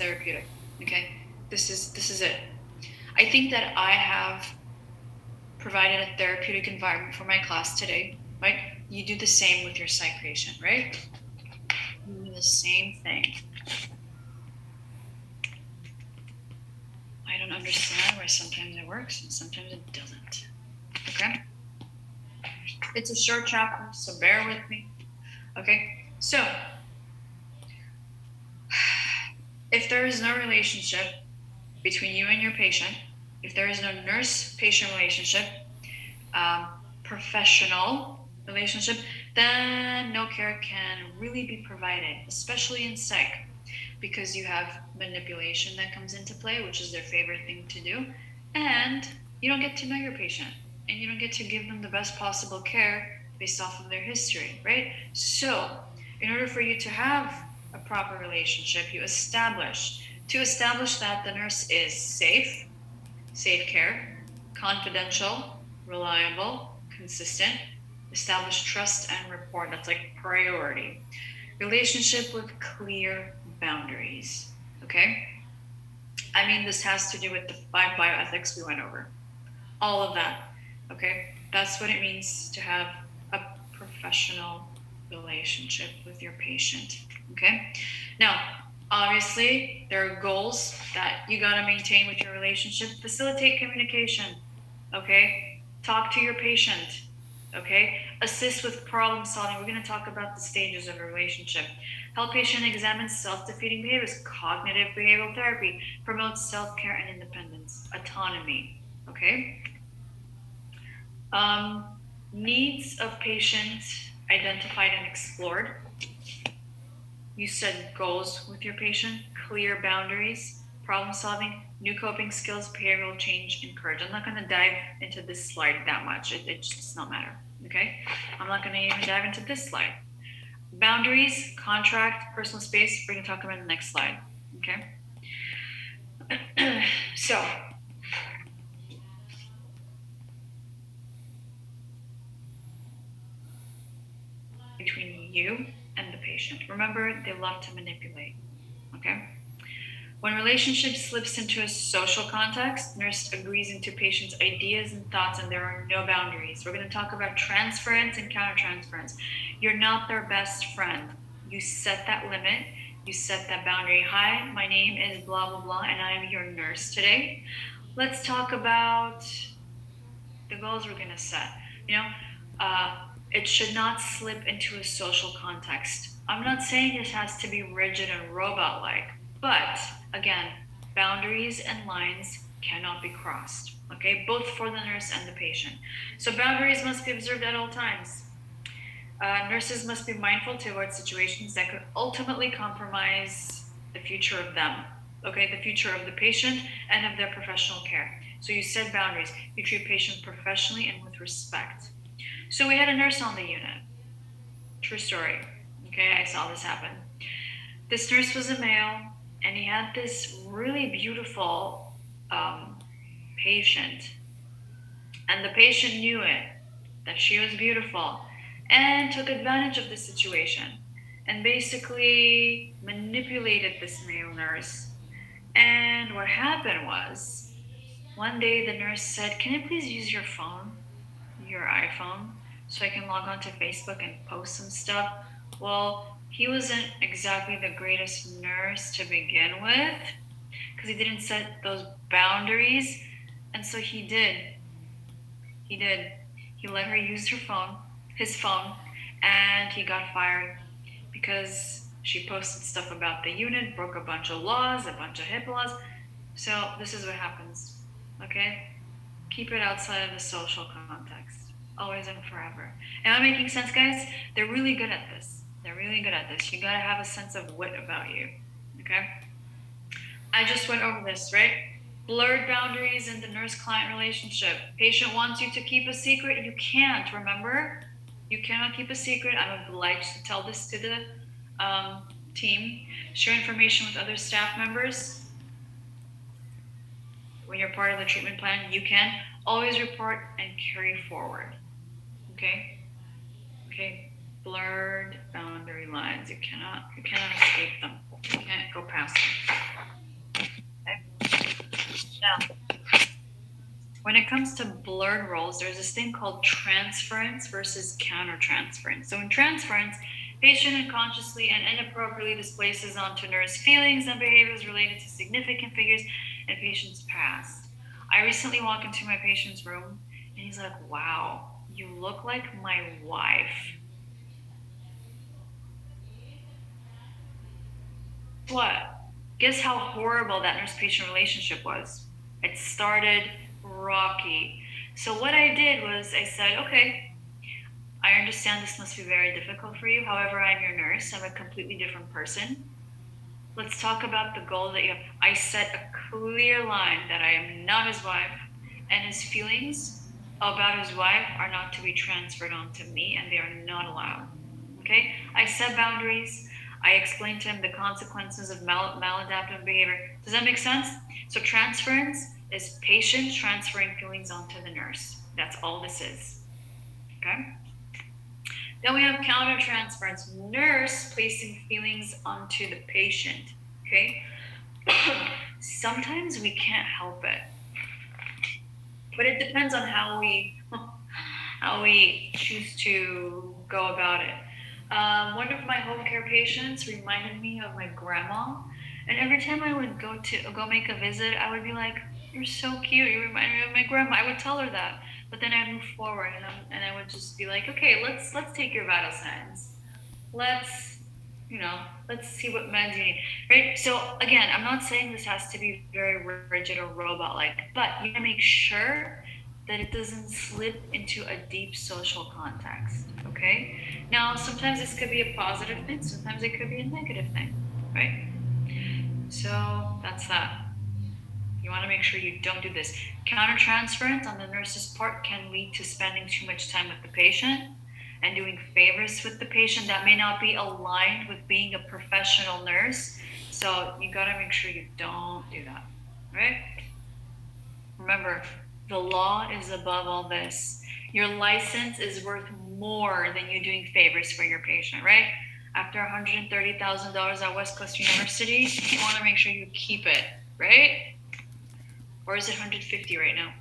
therapeutic. Okay, this is it. I think that I have provided a therapeutic environment for my class today, right? You do the same with your psych patient, right? You do the same thing. I don't understand why sometimes it works and sometimes it doesn't. Okay? It's a short chapter, so bear with me. Okay? So, if there is no relationship between you and your patient, if there is no nurse-patient relationship, professional relationship, then no care can really be provided, especially in psych, because you have manipulation that comes into play, which is their favorite thing to do, and you don't get to know your patient, and you don't get to give them the best possible care based off of their history, right? So, in order for you to have a proper relationship, you establish that the nurse is safe care, confidential, reliable, consistent, establish trust and rapport. That's like priority. Relationship with clear boundaries. Okay? I mean, this has to do with the 5 bioethics we went over. All of that. Okay? That's what it means to have a professional relationship with your patient. Okay? Now, obviously, there are goals that you got to maintain with your relationship. Facilitate communication. Okay? Talk to your patient. Okay? Assist with problem solving. We're going to talk about the stages of a relationship. Help patient examine self-defeating behaviors. Cognitive behavioral therapy promotes self-care and independence. Autonomy. Okay? Needs of patients identified and explored. You set goals with your patient, clear boundaries, problem solving, new coping skills, behavioral change, encourage. I'm not going to dive into this slide that much. It just does not matter. Okay? I'm not going to even dive into this slide. Boundaries, contract, personal space, we're going to talk about in the next slide. Okay? So, between you and the patient. Remember, they love to manipulate. Okay? When relationship slips into a social context, nurse agrees into patient's ideas and thoughts, and there are no boundaries. We're going to talk about transference and countertransference. You're not their best friend. You set that limit. You set that boundary. Hi, my name is blah, blah, blah, and I am your nurse today. Let's talk about the goals we're going to set. It should not slip into a social context. I'm not saying it has to be rigid and robot-like, but again, boundaries and lines cannot be crossed, okay? Both for the nurse and the patient. So boundaries must be observed at all times. Nurses must be mindful to avoid situations that could ultimately compromise the future of them, okay? The future of the patient and of their professional care. So you set boundaries. You treat patients professionally and with respect. So we had a nurse on the unit. True story. Okay, I saw this happen. This nurse was a male, and he had this really beautiful patient. And the patient knew it, that she was beautiful, and took advantage of the situation and basically manipulated this male nurse. And what happened was, one day the nurse said, "Can I please use your phone, your iPhone, so I can log on to Facebook and post some stuff?" Well, he wasn't exactly the greatest nurse to begin with because he didn't set those boundaries. And so he did. He let her use his phone, and he got fired because she posted stuff about the unit, broke a bunch of laws, a bunch of HIPAA laws. So this is what happens, okay? Keep it outside of the social context, always and forever. Am I making sense, guys? They're really good at this. You gotta have a sense of wit about you, okay? I just went over this, right? Blurred boundaries in the nurse-client relationship. Patient wants you to keep a secret. You can't, remember? You cannot keep a secret. I'm obliged to tell this to the team. Share information with other staff members. When you're part of the treatment plan, you can always report and carry forward. Okay? Okay? Blurred boundary lines. You cannot escape them. You can't go past it. Okay? Now, when it comes to blurred roles, there's this thing called transference versus countertransference. So in transference, patient unconsciously and inappropriately displaces onto nurse feelings and behaviors related to significant figures in patient's past. I recently walked into my patient's room and he's like, wow, you look like my wife. What? Guess how horrible that nurse patient relationship was? It started rocky. So what I did was I said, okay, I understand this must be very difficult for you. However, I'm your nurse. I'm a completely different person. Let's talk about the goal that you have. I set a clear line that I am not his wife, and his feelings about his wife are not to be transferred onto me, and they are not allowed. Okay? I set boundaries. I explained to him the consequences of maladaptive behavior. Does that make sense? So, transference is patient transferring feelings onto the nurse. That's all this is. Okay? Then we have countertransference, nurse placing feelings onto the patient. Okay? Sometimes we can't help it, but it depends on how we choose to go about it. One of my home care patients reminded me of my grandma, and every time I would go make a visit, I would be like, "You're so cute. You remind me of my grandma." I would tell her that, but then I'd move forward, and I would just be like, "Okay, let's take your vital signs. Let's let's see what meds you need, right?" So again, I'm not saying this has to be very rigid or robot like, but you gotta make sure that it doesn't slip into a deep social context. Okay. Now, sometimes this could be a positive thing, sometimes it could be a negative thing, right? So that's that. You want to make sure you don't do this. Countertransference on the nurse's part can lead to spending too much time with the patient and doing favors with the patient that may not be aligned with being a professional nurse. So you got to make sure you don't do that, right? Remember, the law is above all this. Your license is worth more than you doing favors for your patient, right? After $130,000 at West Coast University, you want to make sure you keep it, right? Or is it 150 right now?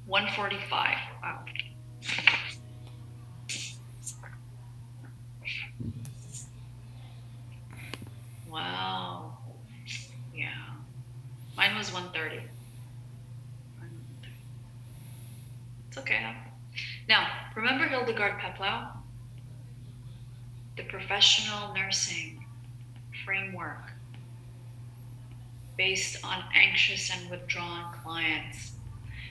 145. Wow. Wow. Yeah. Mine was 130. It's okay. Now, remember Hildegard Peplau? The professional nursing framework based on anxious and withdrawn clients.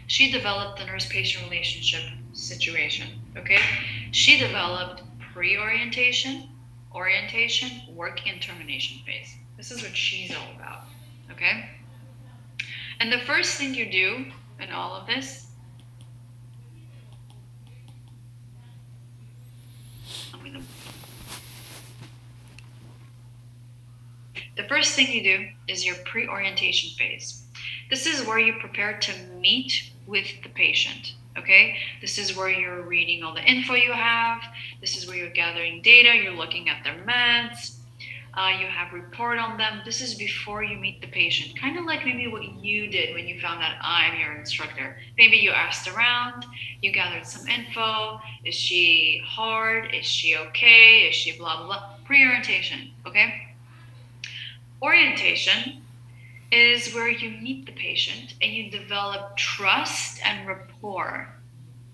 She developed the nurse-patient relationship situation, okay? She developed pre-orientation, orientation, working, and termination phase. This is what she's all about, okay? And the first thing you do in all of this, the first thing you do is your pre-orientation phase. This is where you prepare to meet with the patient, okay? This is where you're reading all the info you have. This is where you're gathering data. You're looking at their meds. You have report on them. This is before you meet the patient. Kind of like maybe what you did when you found out I'm your instructor. Maybe you asked around, you gathered some info. Is she hard? Is she okay? Is she blah, blah, blah? Pre-orientation, okay? Orientation is where you meet the patient and you develop trust and rapport,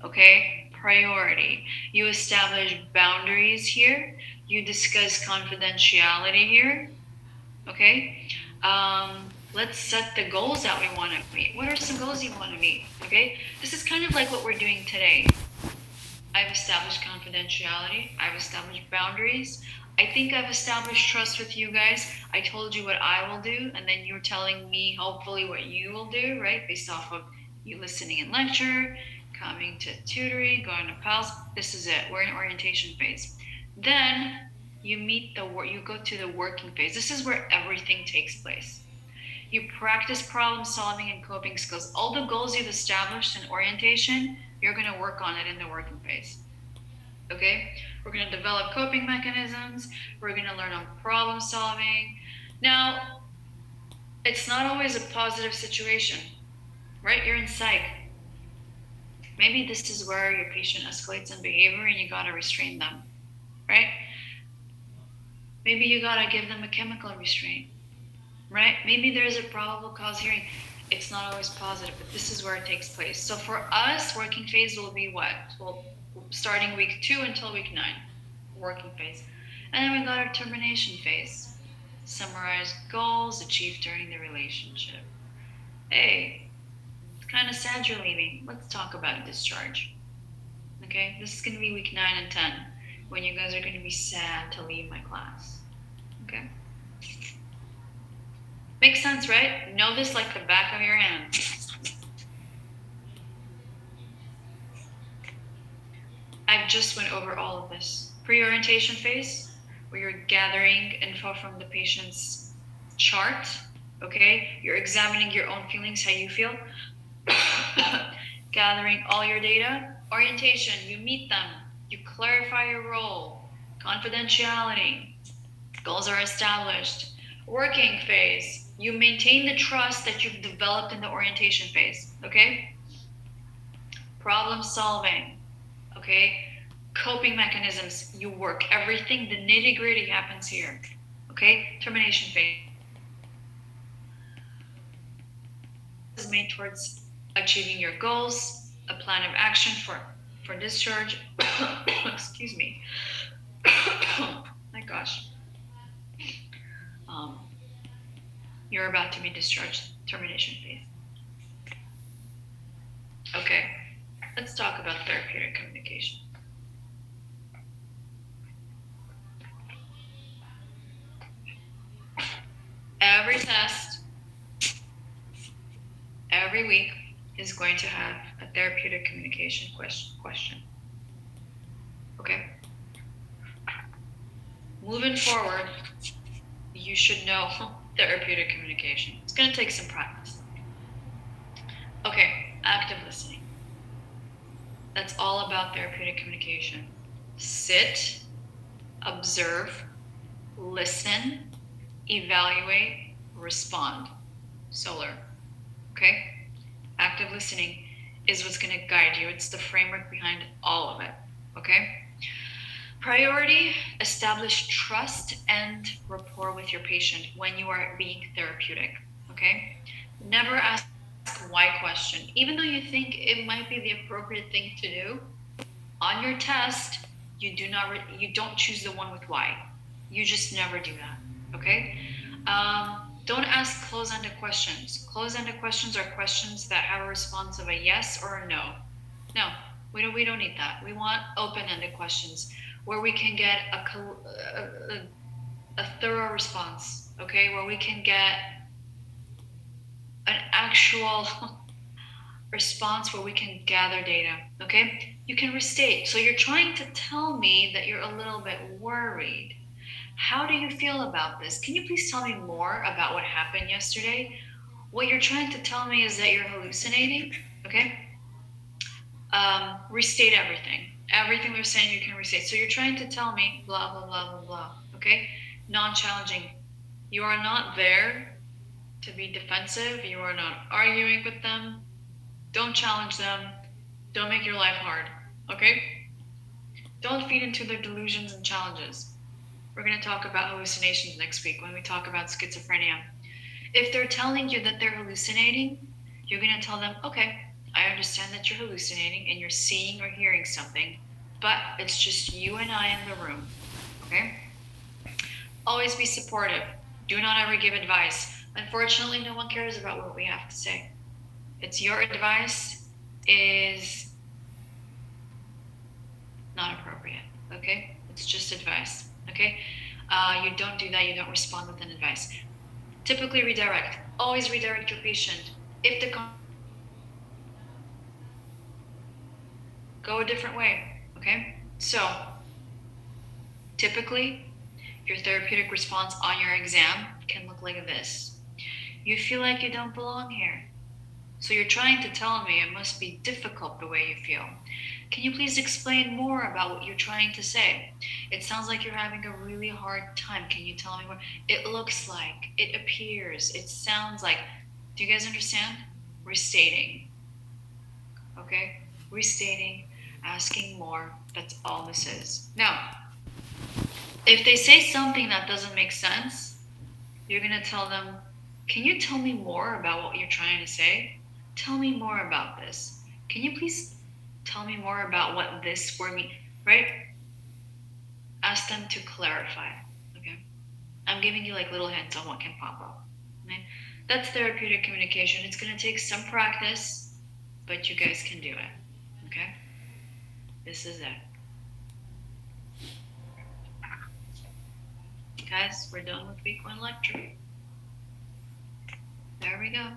okay? Priority. You establish boundaries here. You discuss confidentiality here, okay? Let's set the goals that we want to meet. What are some goals you want to meet, okay? This is kind of like what we're doing today. I've established confidentiality. I've established boundaries. I think I've established trust with you guys. I told you what I will do, and then you're telling me hopefully what you will do, right? Based off of you listening in lecture, coming to tutoring, going to PALS. This is it. We're in orientation phase. Then you go to the working phase. This is where everything takes place. You practice problem solving and coping skills. All the goals you've established in orientation, you're going to work on it in the working phase. okay? We're gonna develop coping mechanisms. We're gonna learn on problem solving. Now, it's not always a positive situation, right? You're in psych. Maybe this is where your patient escalates in behavior and you gotta restrain them, right? Maybe you gotta give them a chemical restraint, right? Maybe there's a probable cause hearing. It's not always positive, but this is where it takes place. So for us, working phase will be what? Well, starting week 2 until week 9, working phase. And then we got our termination phase. Summarize goals achieved during the relationship. Hey, it's kind of sad you're leaving. Let's talk about discharge. Okay, this is going to be week 9 and 10 when you guys are going to be sad to leave my class. Okay? Makes sense, right? Know this like the back of your hand. I've just went over all of this. Pre-orientation phase, where you're gathering info from the patient's chart, okay? You're examining your own feelings, how you feel. Gathering all your data. Orientation, you meet them. You clarify your role. Confidentiality. Goals are established. Working phase, you maintain the trust that you've developed in the orientation phase, okay? Problem solving, okay? Coping mechanisms, you work. Everything, the nitty gritty happens here, okay? Termination phase is made towards achieving your goals, a plan of action for discharge. Excuse me. My gosh. You're about to be discharged, termination phase. Okay, let's talk about therapeutic communication. Every test, every week is going to have a therapeutic communication question. Okay? Moving forward, you should know therapeutic communication. It's going to take some practice. Okay, active listening. That's all about therapeutic communication. Sit, observe, listen, evaluate, respond. Solar. Okay? Active listening is what's going to guide you. It's the framework behind all of it. Okay? Priority, establish trust and rapport with your patient when you are being therapeutic. Okay? Never ask why question. Even though you think it might be the appropriate thing to do, on your test, you don't choose the one with why. You just never do that. Okay? Don't ask close-ended questions. Close-ended questions are questions that have a response of a yes or a no. No, we don't need that. We want open-ended questions where we can get a thorough response, okay? Where we can get an actual response where we can gather data, okay? You can restate. So you're trying to tell me that you're a little bit worried. How do you feel about this? Can you please tell me more about what happened yesterday? What you're trying to tell me is that you're hallucinating, okay? Restate everything. Everything they're saying you can restate. So you're trying to tell me blah, blah, blah, blah, blah, okay? Non-challenging. You are not there to be defensive. You are not arguing with them. Don't challenge them. Don't make your life hard, okay? Don't feed into their delusions and challenges. We're going to talk about hallucinations next week when we talk about schizophrenia. If they're telling you that they're hallucinating, you're going to tell them, okay, I understand that you're hallucinating and you're seeing or hearing something, but it's just you and I in the room, okay? Always be supportive. Do not ever give advice. Unfortunately, no one cares about what we have to say. It's your advice is not appropriate, okay? It's just advice. Okay, you don't do that. You don't respond with an advice. Typically redirect. Always redirect your patient. If the go a different way. Okay, so typically your therapeutic response on your exam can look like this. You feel like you don't belong here. So you're trying to tell me it must be difficult the way you feel. Can you please explain more about what you're trying to say? It sounds like you're having a really hard time. Can you tell me more? It looks like, it appears, it sounds like. Do you guys understand? Restating. Okay? Restating, asking more. That's all this is. Now, if they say something that doesn't make sense, you're going to tell them, can you tell me more about what you're trying to say? Tell me more about this. Can you please tell me more about what this word means? Right? Ask them to clarify. Okay? I'm giving you like little hints on what can pop up. Okay? That's therapeutic communication. It's going to take some practice, but you guys can do it. Okay? This is it. Guys, we're done with week 1 lecture. There we go.